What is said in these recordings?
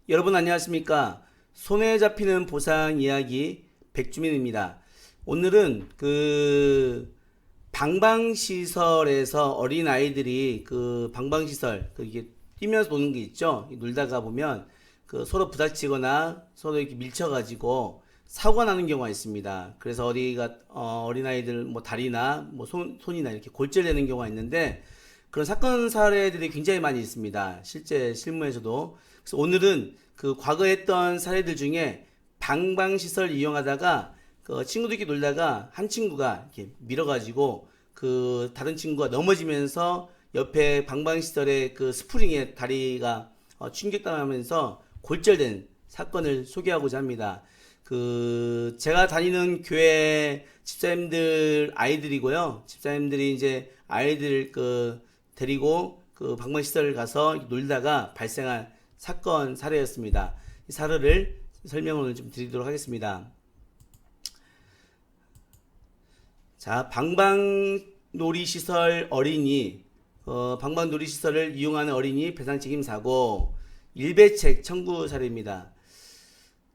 여러분 안녕하십니까? 손에 잡히는 보상 이야기 백주민입니다. 오늘은 방방시설에서 어린 아이들이 방방시설 이게 뛰면서 노는 게 있죠. 놀다가 보면 서로 부닥치거나 서로 이렇게 밀쳐가지고 사고가 나는 경우가 있습니다. 그래서 어린 아이들 뭐 다리나 뭐 손이나 이렇게 골절되는 경우가 있는데 그런 사건 사례들이 굉장히 많이 있습니다. 실제 실무에서도. 그래서 오늘은 과거에 했던 사례들 중에 방방시설 이용하다가 친구들끼리 놀다가 한 친구가 이렇게 밀어가지고 다른 친구가 넘어지면서 옆에 방방시설의 스프링에 다리가 충격당하면서 골절된 사건을 소개하고자 합니다. 제가 다니는 교회 집사님들 아이들이고요. 집사님들이 이제 아이들 데리고 방방시설 가서 놀다가 발생한 사건 사례였습니다. 이 사례를 설명을 좀 드리도록 하겠습니다. 자, 방방놀이시설 어린이, 방방놀이시설을 이용하는 어린이 배상책임 사고, 일배책 청구 사례입니다.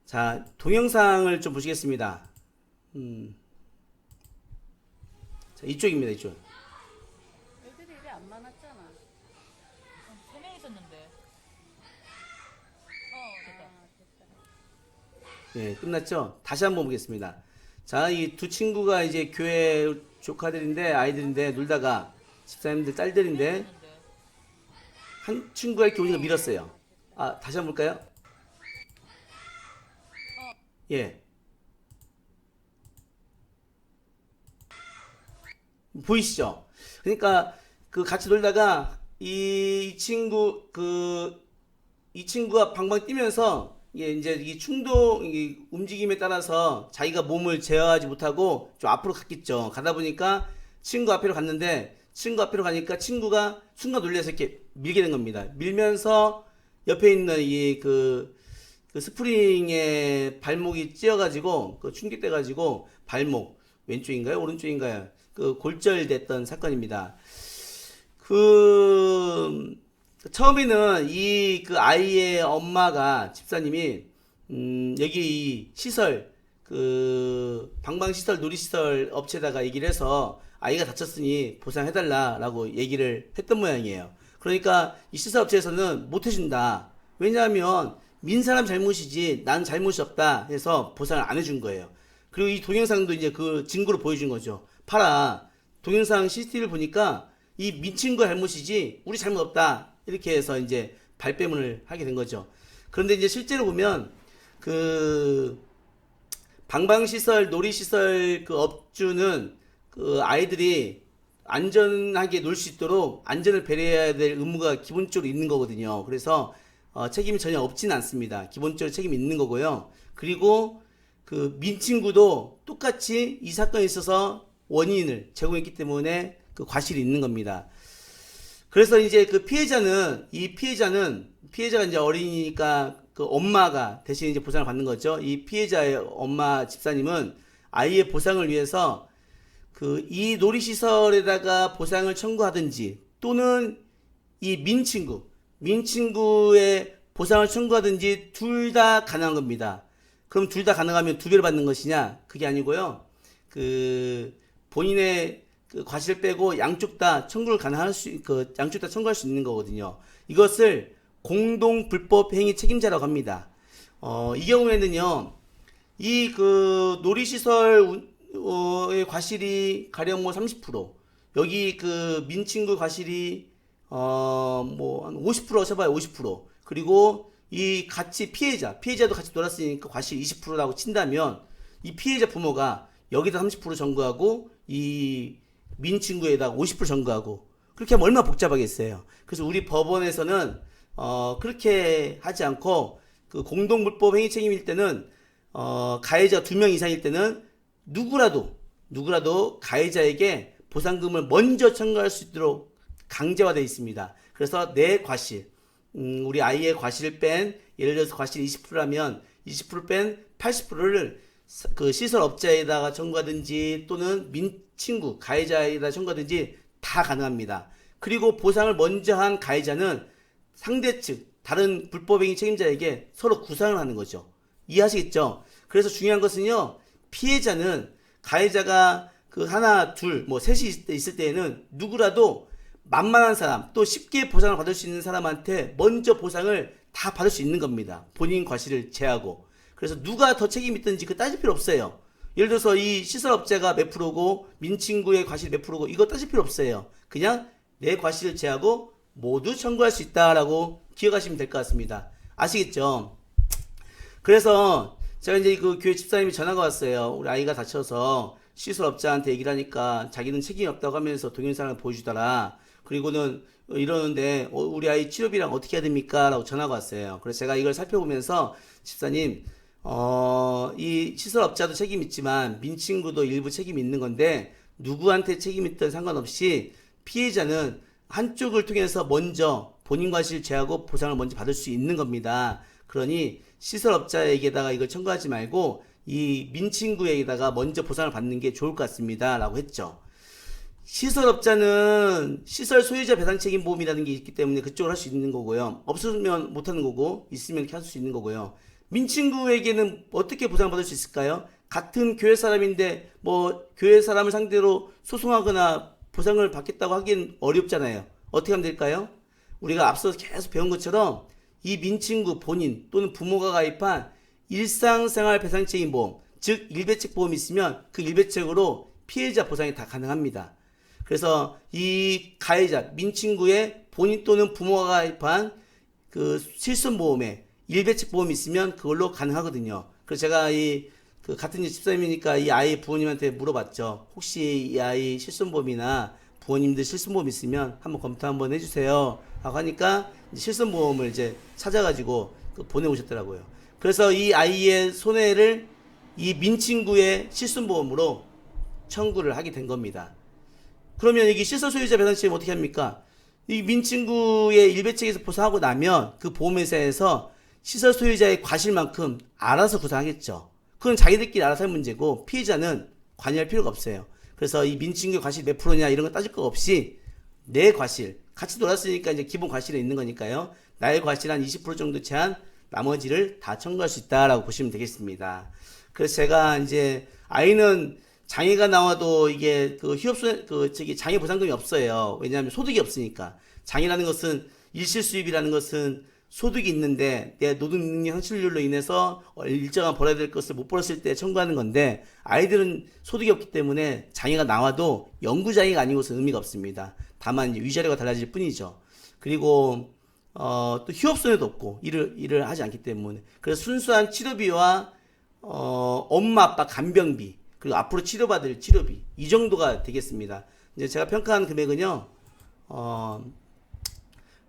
자, 동영상을 좀 보시겠습니다. 자, 이쪽입니다, 이쪽. 애들이 이래 안 많았잖아. 세 명 있었는데. 됐다. 예, 끝났죠? 다시 한번 보겠습니다. 자, 이 두 친구가 이제 교회 조카들인데, 아이들인데, 놀다가, 집사님들 딸들인데, 있었는데. 한 친구가 이렇게 오니까 밀었어요. 아, 다시 한번 볼까요? 예. 보이시죠? 그러니까, 같이 놀다가, 이 친구가 방방 뛰면서, 이게 이제 이 이 움직임에 따라서 자기가 몸을 제어하지 못하고 좀 앞으로 갔겠죠. 가다 보니까 친구 앞으로 갔는데 친구 앞으로 가니까 친구가 순간 놀라서 이렇게 밀게 된 겁니다. 밀면서 옆에 있는 스프링에 발목이 찧어가지고 충격돼가지고 발목 왼쪽인가요? 오른쪽인가요? 골절됐던 사건입니다. 처음에는 아이의 엄마가 집사님이 여기 이 시설 방방시설 놀이시설 업체에다가 얘기를 해서 아이가 다쳤으니 보상해달라라고 얘기를 했던 모양이에요. 그러니까 이 시설 업체에서는 못 해준다. 왜냐하면 민 사람 잘못이지 난 잘못이 없다 해서 보상을 안 해준 거예요. 그리고 이 동영상도 이제 증거로 보여준 거죠. 봐라, 동영상 CCTV를 보니까 이 민 친구 잘못이지 우리 잘못 없다. 이렇게 해서 이제 발뺌을 하게 된 거죠. 그런데 이제 실제로 보면 방방시설, 놀이시설 업주는 아이들이 안전하게 놀 수 있도록 안전을 배려해야 될 의무가 기본적으로 있는 거거든요. 그래서 책임이 전혀 없지는 않습니다. 기본적으로 책임이 있는 거고요. 그리고 민 친구도 똑같이 이 사건에 있어서 원인을 제공했기 때문에 과실이 있는 겁니다. 그래서 이제 피해자가 이제 어린이니까 엄마가 대신 이제 보상을 받는 거죠. 이 피해자의 엄마 집사님은 아이의 보상을 위해서 이 놀이시설에다가 보상을 청구하든지 또는 이 민 친구의 보상을 청구하든지 둘 다 가능한 겁니다. 그럼 둘 다 가능하면 두 배를 받는 것이냐? 그게 아니고요. 본인의 과실 빼고 양쪽 다 양쪽 다 청구할 수 있는 거거든요. 이것을 공동 불법 행위 책임자라고 합니다. 이 경우에는요, 놀이시설 의 과실이 가령 뭐 30%, 여기 민친구 과실이 뭐 한 50% 쳐봐요, 50%. 그리고 피해자도 같이 놀았으니까 과실 20%라고 친다면 이 피해자 부모가 여기다 30% 청구하고 이 민 친구에다가 50% 청구하고 그렇게 하면 얼마나 복잡하겠어요. 그래서 우리 법원에서는 그렇게 하지 않고 공동불법 행위 책임일 때는 가해자 2명 이상일 때는 누구라도 가해자에게 보상금을 먼저 청구할 수 있도록 강제화되어 있습니다. 그래서 내 과실, 우리 아이의 과실을 뺀, 예를 들어서 과실 20%라면 20% 뺀 80%를 시설업자에다가 청구하든지 또는 민친구 가해자에다 청구하든지 다 가능합니다. 그리고 보상을 먼저 한 가해자는 상대 측 다른 불법행위 책임자에게 서로 구상을 하는 거죠. 이해하시겠죠? 그래서 중요한 것은요, 피해자는 가해자가 그 하나, 둘, 뭐 셋이 있을 때에는 누구라도 만만한 사람, 또 쉽게 보상을 받을 수 있는 사람한테 먼저 보상을 다 받을 수 있는 겁니다. 본인 과실을 제하고. 그래서 누가 더 책임이 있든지 그 따질 필요 없어요. 예를 들어서 이 시설업자가 몇 프로고 민친구의 과실 몇 프로고 이거 따질 필요 없어요. 그냥 내 과실을 제하고 모두 청구할 수 있다라고 기억하시면 될 것 같습니다. 아시겠죠? 그래서 제가 이제 그 교회 집사님이 전화가 왔어요. 우리 아이가 다쳐서 시설업자한테 얘기를 하니까 자기는 책임이 없다고 하면서 동영상을 보여주더라. 그리고는 이러는데 우리 아이 치료비랑 어떻게 해야 됩니까? 라고 전화가 왔어요. 그래서 제가 이걸 살펴보면서 집사님 이 시설업자도 책임 있지만 민친구도 일부 책임이 있는 건데 누구한테 책임 있든 상관없이 피해자는 한쪽을 통해서 먼저 본인 과실 제하고 보상을 먼저 받을 수 있는 겁니다. 그러니 시설업자에게다가 이걸 청구하지 말고 이 민친구에게다가 먼저 보상을 받는 게 좋을 것 같습니다. 라고 했죠. 시설업자는 시설 소유자 배상 책임 보험이라는 게 있기 때문에 그쪽을 할 수 있는 거고요. 없으면 못 하는 거고 있으면 이렇게 할 수 있는 거고요. 민친구에게는 어떻게 보상을 받을 수 있을까요? 같은 교회 사람인데 뭐 교회 사람을 상대로 소송하거나 보상을 받겠다고 하기엔 어렵잖아요. 어떻게 하면 될까요? 우리가 앞서 계속 배운 것처럼 이 민친구 본인 또는 부모가 가입한 일상생활 배상책임보험, 즉 일배책 보험이 있으면 그 일배책으로 피해자 보상이 다 가능합니다. 그래서 이 가해자 민친구의 본인 또는 부모가 가입한 그 실손보험에 일배책 보험이 있으면 그걸로 가능하거든요. 그래서 제가 그 같은 집사님이니까 이 아이 부모님한테 물어봤죠. 혹시 이 아이 실손보험이나 부모님들 실손보험 있으면 한번 검토 한번 해주세요. 라고 하니까 실손보험을 이제 찾아가지고 보내오셨더라고요. 그래서 이 아이의 손해를 이 민친구의 실손보험으로 청구를 하게 된 겁니다. 그러면 이게 시설 소유자 배상 책임 어떻게 합니까? 이 민친구의 일배책에서 보상하고 나면 그 보험회사에서 시설 소유자의 과실만큼 알아서 구상하겠죠. 그건 자기들끼리 알아서 할 문제고 피해자는 관여할 필요가 없어요. 그래서 이 민친구의 과실 몇 프로냐 이런 거 따질 거 없이 내 과실, 같이 놀았으니까 이제 기본 과실에 있는 거니까요. 나의 과실 한 20% 정도 제한 나머지를 다 청구할 수 있다라고 보시면 되겠습니다. 그래서 제가 이제 아이는 장애가 나와도 이게 그 휴업손해 장애 보상금이 없어요. 왜냐하면 소득이 없으니까. 장애라는 것은 일실수입이라는 것은 소득이 있는데 내 노동 능력 상실률로 인해서 일정한 벌어야 될 것을 못 벌었을 때 청구하는 건데 아이들은 소득이 없기 때문에 장애가 나와도 영구 장애가 아니고서 의미가 없습니다. 다만 이제 위자료가 달라질 뿐이죠. 그리고 또 휴업손해도 없고 일을 하지 않기 때문에 그래서 순수한 치료비와 엄마 아빠 간병비 그리고 앞으로 치료받을 치료비 이 정도가 되겠습니다. 이제 제가 평가한 금액은요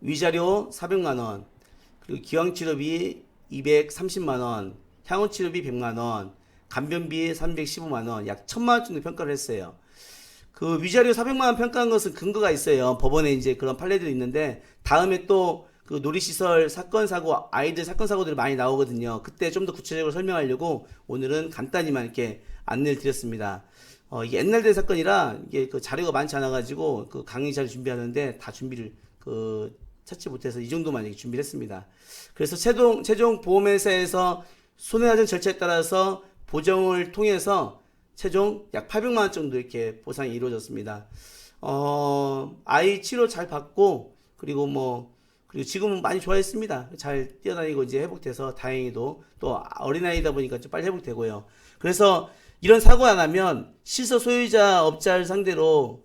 위자료 400만 원 그리고 기왕치료비 230만 원 향후치료비 100만 원 간병비 315만 원 약 1000만 원 정도 평가를 했어요. 그 위자료 400만 원 평가한 것은 근거가 있어요. 법원에 이제 그런 판례들이 있는데 다음에 또 그 놀이시설 사건 사고 아이들 사건 사고들이 많이 나오거든요. 그때 좀 더 구체적으로 설명하려고 오늘은 간단히만 이렇게 안내를 드렸습니다. 이게 옛날 된 사건이라 이게 그 자료가 많지 않아 가지고 그 강의 자료 준비하는데 다 준비를 찾지 못해서 이 정도만 이렇게 준비를 했습니다. 그래서 최종 보험회사에서 손해배상 절차에 따라서 보정을 통해서 최종 약 800만 원 정도 이렇게 보상이 이루어졌습니다. 아이 치료 잘 받고 그리고 지금은 많이 좋아했습니다. 잘 뛰어다니고 이제 회복돼서 다행히도 또 어린아이다 보니까 좀 빨리 회복되고요. 그래서 이런 사고가 나면 시설 소유자 업자를 상대로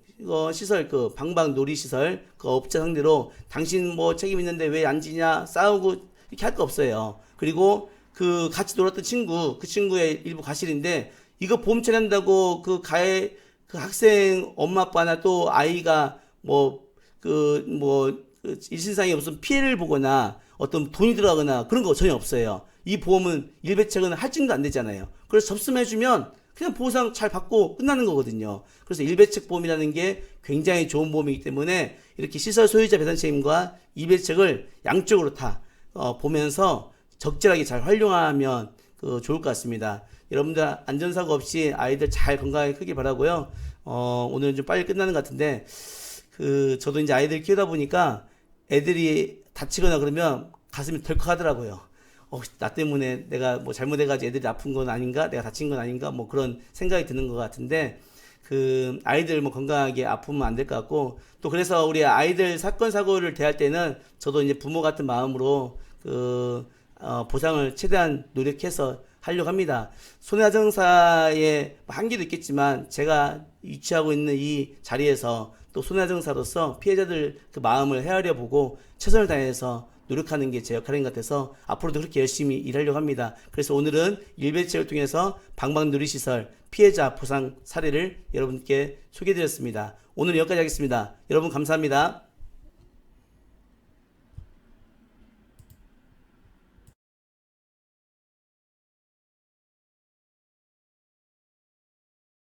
시설 방방 놀이시설 업자 상대로 당신 책임 있는데 왜 안 지냐 싸우고 이렇게 할 거 없어요. 그리고 같이 놀았던 그 친구의 일부 과실인데 이거 보험 처리한다고 그 학생 엄마 아빠나 또 아이가 일신상에 무슨 피해를 보거나 어떤 돈이 들어가거나 그런 거 전혀 없어요. 이 보험은 일배책은 할증도 안 되잖아요. 그래서 접수해주면 그냥 보상 잘 받고 끝나는 거거든요. 그래서 일배책 보험이라는 게 굉장히 좋은 보험이기 때문에 이렇게 시설 소유자 배상 책임과 일배책을 양쪽으로 다 보면서 적절하게 잘 활용하면 좋을 것 같습니다. 여러분들 안전사고 없이 아이들 잘 건강하게 크길 바라고요. 오늘은 좀 빨리 끝나는 것 같은데 저도 이제 아이들 키우다 보니까 애들이 다치거나 그러면 가슴이 덜컥하더라고요. 나 때문에 내가 뭐 잘못해가지고 애들이 아픈 건 아닌가? 내가 다친 건 아닌가? 뭐 그런 생각이 드는 것 같은데, 그 아이들 뭐 건강하게 아프면 안 될 것 같고, 또 그래서 우리 아이들 사건 사고를 대할 때는 저도 이제 부모 같은 마음으로 보상을 최대한 노력해서 하려고 합니다. 손해배상사의 한계도 있겠지만 제가 위치하고 있는 이 자리에서 또 손해배상사로서 피해자들 그 마음을 헤아려 보고 최선을 다해서 노력하는 게 제 역할인 것 같아서 앞으로도 그렇게 열심히 일하려고 합니다. 그래서 오늘은 일베치를 통해서 방방누리시설 피해자 보상 사례를 여러분께 소개해드렸습니다. 오늘 여기까지 하겠습니다. 여러분 감사합니다.